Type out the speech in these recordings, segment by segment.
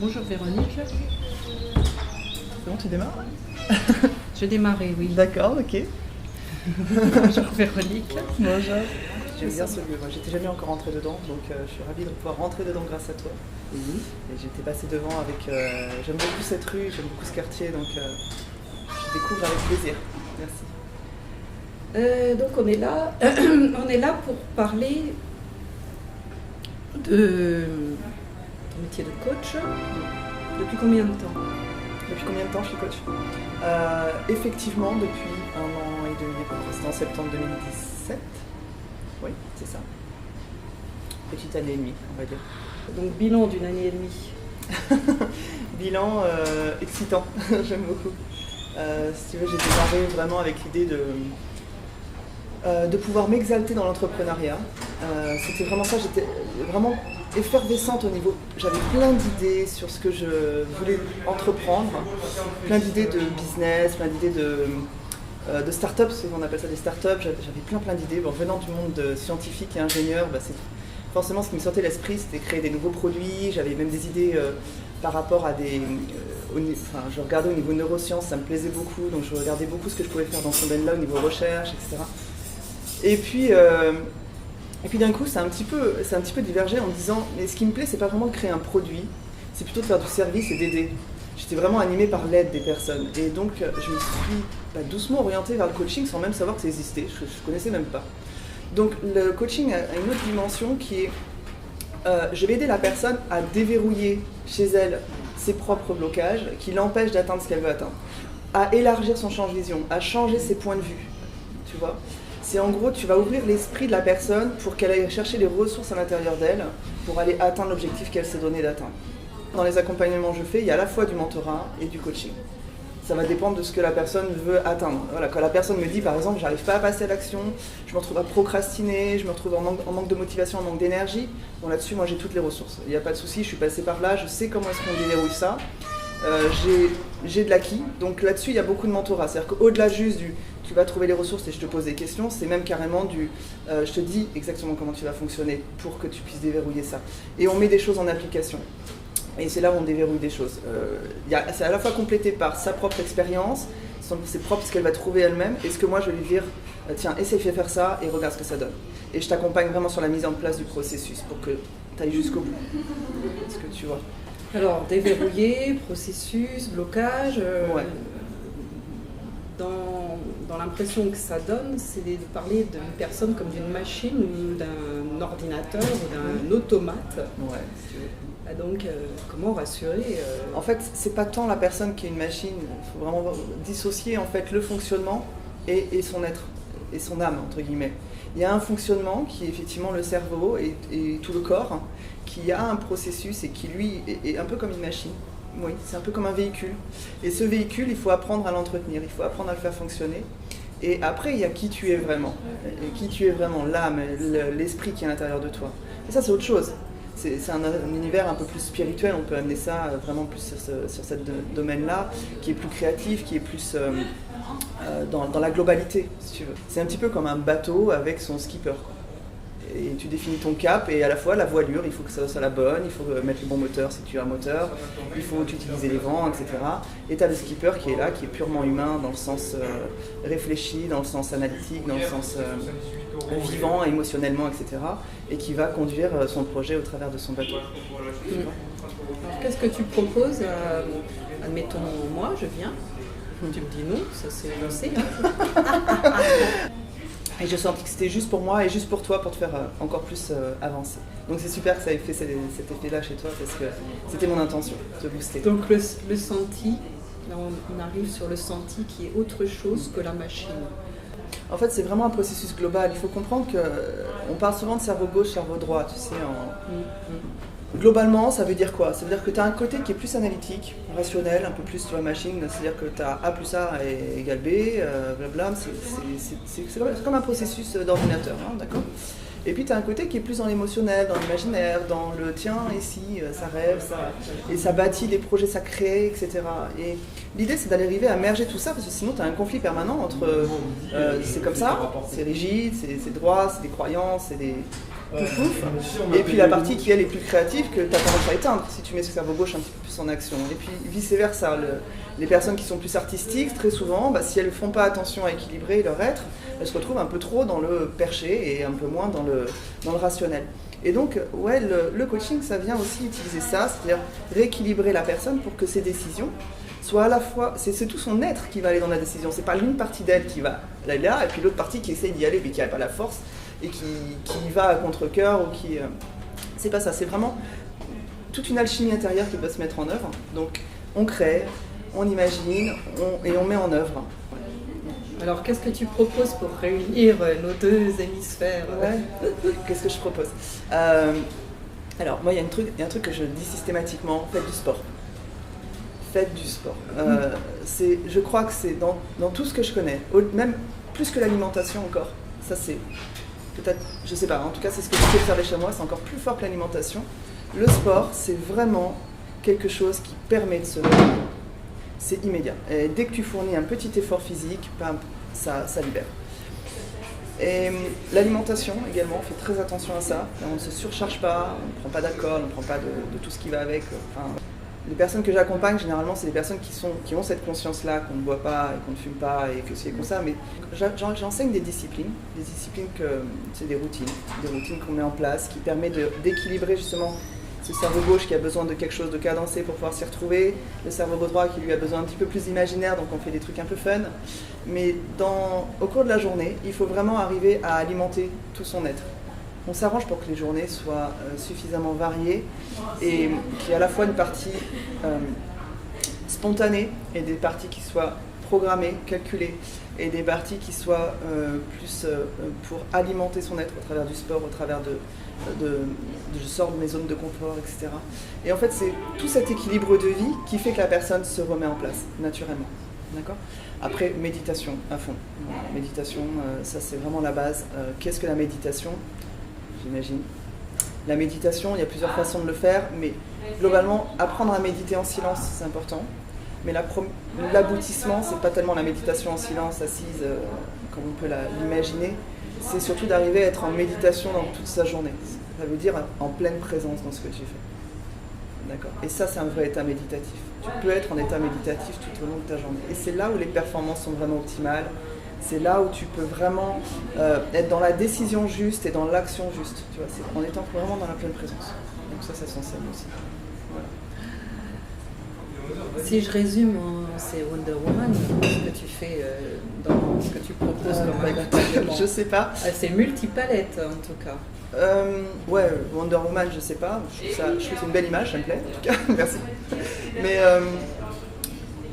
Bonjour Véronique. C'est bon, tu démarres? Je démarrais, oui. D'accord, ok. Bonjour Véronique. Bonjour. J'aime bien ce lieu, moi j'étais jamais encore rentrée dedans, donc je suis ravie de pouvoir rentrer dedans grâce à toi. Et j'étais passée devant avec... j'aime beaucoup cette rue, j'aime beaucoup ce quartier, donc je découvre avec plaisir. Merci. Donc on est là pour parler de ton métier de coach. Depuis combien de temps? Depuis combien de temps je suis coach? Effectivement, depuis 1 an et demi, à peu près. C'était en septembre 2017. Oui, c'est ça. Petite année et demie, on va dire. Donc bilan d'une année et demie. Bilan excitant, j'aime beaucoup. Si tu veux, j'ai démarré vraiment avec l'idée de pouvoir m'exalter dans l'entrepreneuriat. C'était vraiment ça, j'étais vraiment effervescente au niveau... J'avais plein d'idées sur ce que je voulais entreprendre, plein d'idées de business, plein d'idées de start-up, on appelle ça des start-up. J'avais plein d'idées. Bon, venant du monde scientifique et ingénieur, c'est forcément ce qui me sortait l'esprit, c'était créer des nouveaux produits. J'avais même des idées par rapport à des... je regardais au niveau neurosciences, ça me plaisait beaucoup, donc je regardais beaucoup ce que je pouvais faire dans ce domaine-là au niveau recherche, etc. Et puis d'un coup, ça a un petit peu divergé en me disant, mais ce qui me plaît, c'est pas vraiment de créer un produit, c'est plutôt de faire du service et d'aider. J'étais vraiment animée par l'aide des personnes. Et donc, je me suis doucement orientée vers le coaching sans même savoir que ça existait. Je ne connaissais même pas. Donc, le coaching a une autre dimension qui est, je vais aider la personne à déverrouiller chez elle ses propres blocages qui l'empêchent d'atteindre ce qu'elle veut atteindre, à élargir son champ de vision, à changer ses points de vue. Tu vois ? C'est en gros, tu vas ouvrir l'esprit de la personne pour qu'elle aille chercher les ressources à l'intérieur d'elle pour aller atteindre l'objectif qu'elle s'est donné d'atteindre. Dans les accompagnements que je fais, il y a à la fois du mentorat et du coaching. Ça va dépendre de ce que la personne veut atteindre. Voilà, quand la personne me dit, par exemple, j'arrive pas à passer à l'action, je me retrouve à procrastiner, je me retrouve en manque de motivation, en manque d'énergie, bon là-dessus, moi j'ai toutes les ressources. Il n'y a pas de souci, je suis passée par là, je sais comment est-ce qu'on déverrouille ça. J'ai de l'acquis, donc là-dessus, il y a beaucoup de mentorat. C'est-à-dire qu'au-delà juste du tu vas trouver les ressources et je te pose des questions, c'est même carrément du je te dis exactement comment tu vas fonctionner pour que tu puisses déverrouiller ça. Et on met des choses en application. Et c'est là où on déverrouille des choses. C'est à la fois complété par sa propre expérience, ce qu'elle va trouver elle-même, et ce que moi je vais lui dire, tiens, essaye de faire ça et regarde ce que ça donne. Et je t'accompagne vraiment sur la mise en place du processus pour que tu ailles jusqu'au bout. Est-ce que tu vois? Alors, déverrouiller, processus, blocage. Ouais. Dans l'impression que ça donne, c'est de parler d'une personne comme d'une machine ou d'un ordinateur ou d'un automate. Ouais. Donc, comment rassurer En fait, c'est pas tant la personne qui est une machine. Il faut vraiment dissocier en fait le fonctionnement et son être et son âme entre guillemets. Il y a un fonctionnement qui est effectivement le cerveau et tout le corps, qui a un processus et qui lui est un peu comme une machine. Oui, c'est un peu comme un véhicule. Et ce véhicule, il faut apprendre à l'entretenir, il faut apprendre à le faire fonctionner. Et après, il y a qui tu es vraiment. Et qui tu es vraiment, l'âme, l'esprit qui est à l'intérieur de toi. Et ça, c'est autre chose. C'est un univers un peu plus spirituel, on peut amener ça vraiment plus sur ce domaine-là, qui est plus créatif, qui est plus dans la globalité, si tu veux. C'est un petit peu comme un bateau avec son skipper, quoi. Et tu définis ton cap et à la fois la voilure, il faut que ça soit la bonne, il faut mettre le bon moteur si tu as un moteur, il faut utiliser les vents, etc. Et tu as le skipper qui est là, qui est purement humain dans le sens réfléchi, dans le sens analytique, dans le sens vivant, émotionnellement, etc. Et qui va conduire son projet au travers de son bateau. Alors, qu'est-ce que tu proposes? Admettons, moi, je viens. Tu me dis non, ça c'est lancé. Et je sentis que c'était juste pour moi et juste pour toi pour te faire encore plus avancer. Donc c'est super que ça ait fait cet effet-là chez toi parce que c'était mon intention, te booster. Donc le senti, là on arrive sur le senti qui est autre chose que la machine. En fait, c'est vraiment un processus global. Il faut comprendre qu'on parle souvent de cerveau gauche, cerveau droit, tu sais. Globalement, ça veut dire quoi? Ça veut dire que tu as un côté qui est plus analytique, rationnel, un peu plus sur la machine, c'est-à-dire que tu as A plus A égale B, blabla, c'est comme un processus d'ordinateur, hein, d'accord? Et puis tu as un côté qui est plus dans l'émotionnel, dans l'imaginaire, dans le tiens, et si, ça rêve, et ça bâtit des projets, ça crée, etc. Et l'idée c'est d'aller arriver à merger tout ça, parce que sinon tu as un conflit permanent entre c'est comme ça, c'est rigide, c'est droit, c'est des croyances, pouf pouf, et puis la partie qui elle est plus créative que tu as tendance à éteindre si tu mets ce cerveau gauche un petit peu plus en action. Et puis vice versa, les personnes qui sont plus artistiques, très souvent, si elles ne font pas attention à équilibrer leur être, elles se retrouvent un peu trop dans le perché et un peu moins dans le rationnel. Et donc, ouais, le coaching, ça vient aussi utiliser ça, c'est-à-dire rééquilibrer la personne pour que ses décisions soient à la fois, c'est tout son être qui va aller dans la décision, c'est pas l'une partie d'elle qui va aller là, et puis l'autre partie qui essaye d'y aller mais qui n'a pas la force, et qui y va à contre-cœur, ou qui... c'est pas ça, c'est vraiment toute une alchimie intérieure qui doit se mettre en œuvre. Donc, on crée, on imagine, et on met en œuvre. Alors, qu'est-ce que tu proposes pour réunir nos deux hémisphères? Ouais. Qu'est-ce que je propose? Alors, moi, il y a un truc que je dis systématiquement, faites du sport. Faites du sport. Je crois que c'est dans tout ce que je connais, même plus que l'alimentation encore. Ça, c'est peut-être, je sais pas, en tout cas, c'est ce que je sais observer chez moi, c'est encore plus fort que l'alimentation. Le sport, c'est vraiment quelque chose qui permet de se réveiller. C'est immédiat. Et dès que tu fournis un petit effort physique, ça libère. Et l'alimentation également, on fait très attention à ça. On ne se surcharge pas, on ne prend pas d'alcool, on ne prend pas de tout ce qui va avec. Les personnes que j'accompagne, généralement, c'est des personnes qui ont cette conscience-là, qu'on ne boit pas, et qu'on ne fume pas, et que c'est comme ça. Mais j'enseigne des disciplines que c'est des routines qu'on met en place, qui permettent d'équilibrer justement ce cerveau gauche qui a besoin de quelque chose de cadencé pour pouvoir s'y retrouver, le cerveau droit qui lui a besoin un petit peu plus d'imaginaire, donc on fait des trucs un peu fun. Mais au cours de la journée, il faut vraiment arriver à alimenter tout son être. On s'arrange pour que les journées soient suffisamment variées et qu'il y ait à la fois une partie spontanée et des parties qui soient programmées, calculées, et des parties qui soient plus pour alimenter son être au travers du sport, au travers je sors de mes zones de confort, etc. Et en fait, c'est tout cet équilibre de vie qui fait que la personne se remet en place, naturellement. D'accord ? Après, méditation à fond. Méditation, ça c'est vraiment la base. Qu'est-ce que la méditation ? J'imagine. La méditation, il y a plusieurs façons de le faire, mais globalement, apprendre à méditer en silence, c'est important. Mais l'aboutissement, c'est pas tellement la méditation en silence, assise, comme on peut l'imaginer. C'est surtout d'arriver à être en méditation dans toute sa journée. Ça veut dire en pleine présence dans ce que tu fais. D'accord ? Et ça, c'est un vrai état méditatif. Tu peux être en état méditatif tout au long de ta journée. Et c'est là où les performances sont vraiment optimales. C'est là où tu peux vraiment être dans la décision juste et dans l'action juste. Tu vois, c'est en étant vraiment dans la pleine présence. Donc ça s'enseigne aussi. Voilà. Si je résume, c'est Wonder Woman, ce que tu fais dans ce que tu proposes comme accompagnement. Je sais pas. C'est multipalette en tout cas. Ouais, Wonder Woman, je sais pas. Je trouve que c'est une belle image, ça me plaît en tout cas. Merci. Mais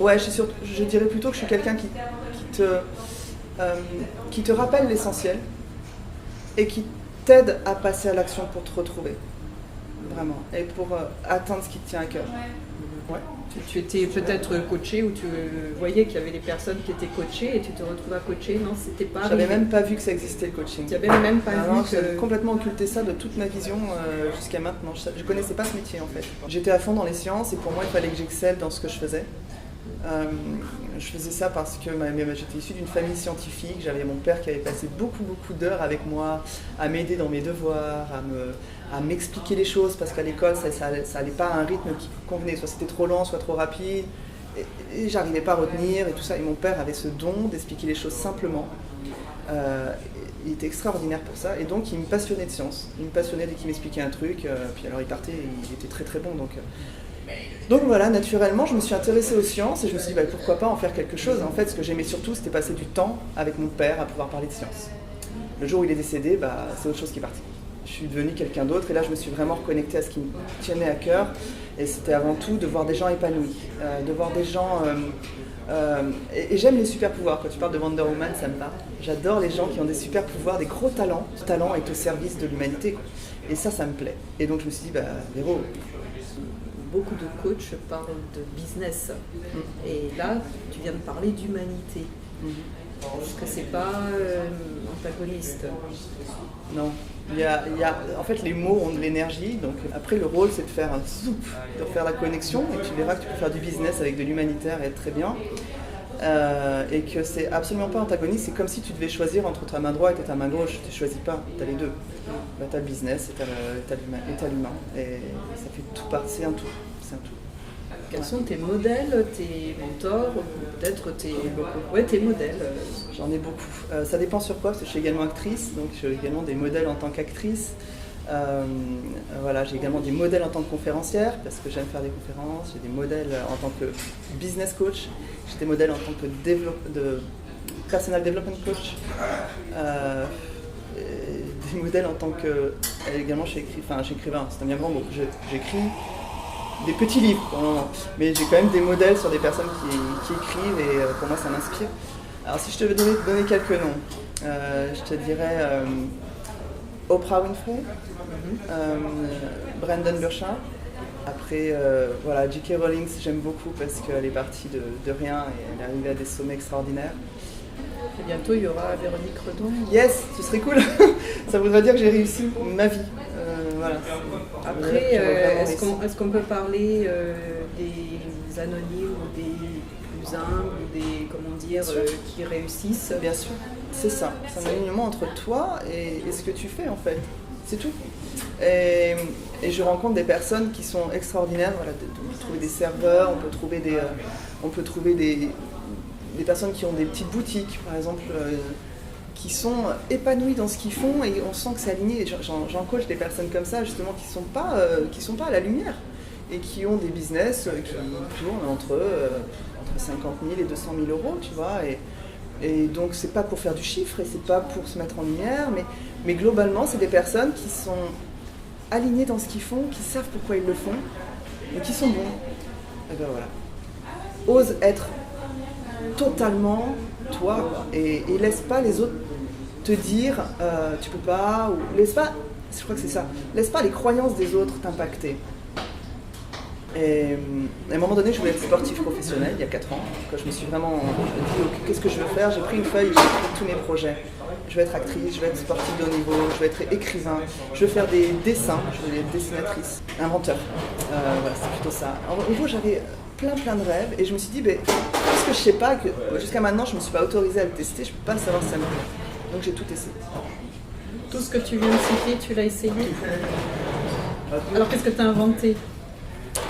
ouais, je dirais plutôt que je suis quelqu'un qui te rappelle l'essentiel et qui t'aide à passer à l'action pour te retrouver. Vraiment. Et pour atteindre ce qui te tient à cœur. Ouais. Tu étais peut-être coaché ou tu voyais qu'il y avait des personnes qui étaient coachées et tu te retrouves à coacher. Non, c'était pas. J'avais même pas vu que ça existait le coaching. Tu n'avais même pas vu que. J'avais complètement occulté ça de toute ma vision jusqu'à maintenant. Je connaissais pas ce métier en fait. J'étais à fond dans les sciences et pour moi il fallait que j'excelle dans ce que je faisais. Je faisais ça parce que j'étais issue d'une famille scientifique. J'avais mon père qui avait passé beaucoup d'heures avec moi à m'aider dans mes devoirs, à m'expliquer les choses parce qu'à l'école ça allait pas à un rythme qui convenait, soit c'était trop lent, soit trop rapide et j'arrivais pas à retenir et tout ça. Et mon père avait ce don d'expliquer les choses simplement. Il était extraordinaire pour ça et donc il me passionnait de science. Il me passionnait dès qu'il m'expliquait un truc, puis alors il partait et il était très très bon donc voilà, naturellement, je me suis intéressée aux sciences et je me suis dit pourquoi pas en faire quelque chose. En fait, ce que j'aimais surtout, c'était passer du temps avec mon père à pouvoir parler de sciences. Le jour où il est décédé, c'est autre chose qui est parti. Je suis devenue quelqu'un d'autre et là, je me suis vraiment reconnectée à ce qui me tenait à cœur. Et c'était avant tout de voir des gens épanouis, de voir des gens... et j'aime les super pouvoirs. Quand tu parles de Wonder Woman, ça me parle. J'adore les gens qui ont des super pouvoirs, des gros talents. Le talent est au service de l'humanité, quoi. Et ça me plaît. Et donc je me suis dit, Véro... Beaucoup de coachs parlent de business. Et là, tu viens de parler d'humanité. Est-ce que c'est pas antagoniste ? Non. En fait, les mots ont de l'énergie. Donc après, le rôle, c'est de faire un soupe, de faire la connexion. Et tu verras que tu peux faire du business avec de l'humanitaire et être très bien. Et que c'est absolument pas antagoniste. C'est comme si tu devais choisir entre ta main droite et ta main gauche. Tu ne choisis pas, tu as les deux. t'as le business et t'as l'humain. Et ça fait tout part, c'est un tout. Quels sont tes modèles, tes mentors, ou peut-être tes modèles? J'en ai beaucoup. Ça dépend sur quoi, parce que je suis également actrice, donc j'ai également des modèles en tant qu'actrice. J'ai également des modèles en tant que conférencière, parce que j'aime faire des conférences. J'ai des modèles en tant que business coach. J'ai des modèles en tant que personal development coach. Des modèles en tant que... Également, j'écrivain, c'est un bien grand mot. J'écris des petits livres pour le moment, mais j'ai quand même des modèles sur des personnes qui écrivent et pour moi ça m'inspire. Alors si je te devais donner quelques noms, je te dirais Oprah Winfrey, Brendon Burchard. Après J.K. Rowling j'aime beaucoup parce qu'elle est partie de rien et elle est arrivée à des sommets extraordinaires. Et bientôt il y aura Véronique Redon. Yes, ce serait cool. Ça voudrait dire que j'ai réussi ma vie. Après, est-ce qu'on peut parler des anonymes ou des plus humbles ou des qui réussissent? Bien sûr, c'est ça. C'est un alignement entre toi et ce que tu fais en fait. C'est tout. Et je rencontre des personnes qui sont extraordinaires. On peut trouver des serveurs, on peut trouver des personnes qui ont des petites boutiques, par exemple, qui sont épanouies dans ce qu'ils font et on sent que c'est aligné. J'en coach des personnes comme ça, justement, qui sont pas à la lumière et qui ont des business qui tournent entre 50 000 et 200 000 euros, tu vois. Et donc, c'est pas pour faire du chiffre et c'est pas pour se mettre en lumière, mais globalement, c'est des personnes qui sont alignées dans ce qu'ils font, qui savent pourquoi ils le font et qui sont bons. Et ben voilà. Ose être totalement toi, quoi. Et laisse pas les autres te dire tu peux pas, ou laisse pas, je crois que c'est ça, laisse pas les croyances des autres t'impacter. Et à un moment donné, je voulais être sportif professionnel il y a 4 ans, quand je me suis vraiment dit qu'est-ce que je veux faire, j'ai pris une feuille et j'ai écrit tous mes projets. Je veux être actrice, je veux être sportive de haut niveau, je veux être écrivain, je veux faire des dessins, je veux être dessinatrice, inventeur. C'est plutôt ça. En gros, j'avais plein de rêves et je me suis dit, parce que je sais pas, que jusqu'à maintenant je me suis pas autorisée à le tester, je peux pas savoir si ça me plaît. Donc j'ai tout essayé. Tout ce que tu viens de citer, tu l'as essayé? Alors qu'est-ce que tu as inventé?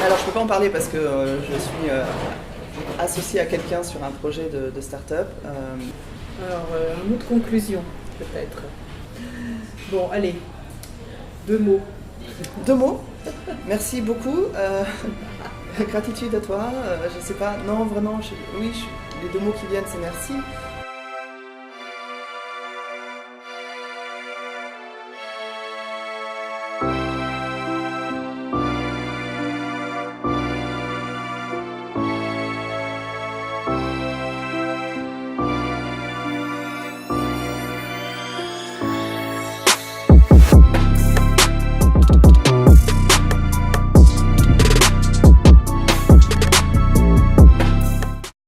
Alors je peux pas en parler parce que je suis associée à quelqu'un sur un projet de start-up. Alors un mot de conclusion peut-être. Bon allez, 2 mots. 2 mots. Merci beaucoup. Gratitude à toi, je sais pas, non vraiment, les 2 mots qui viennent c'est merci.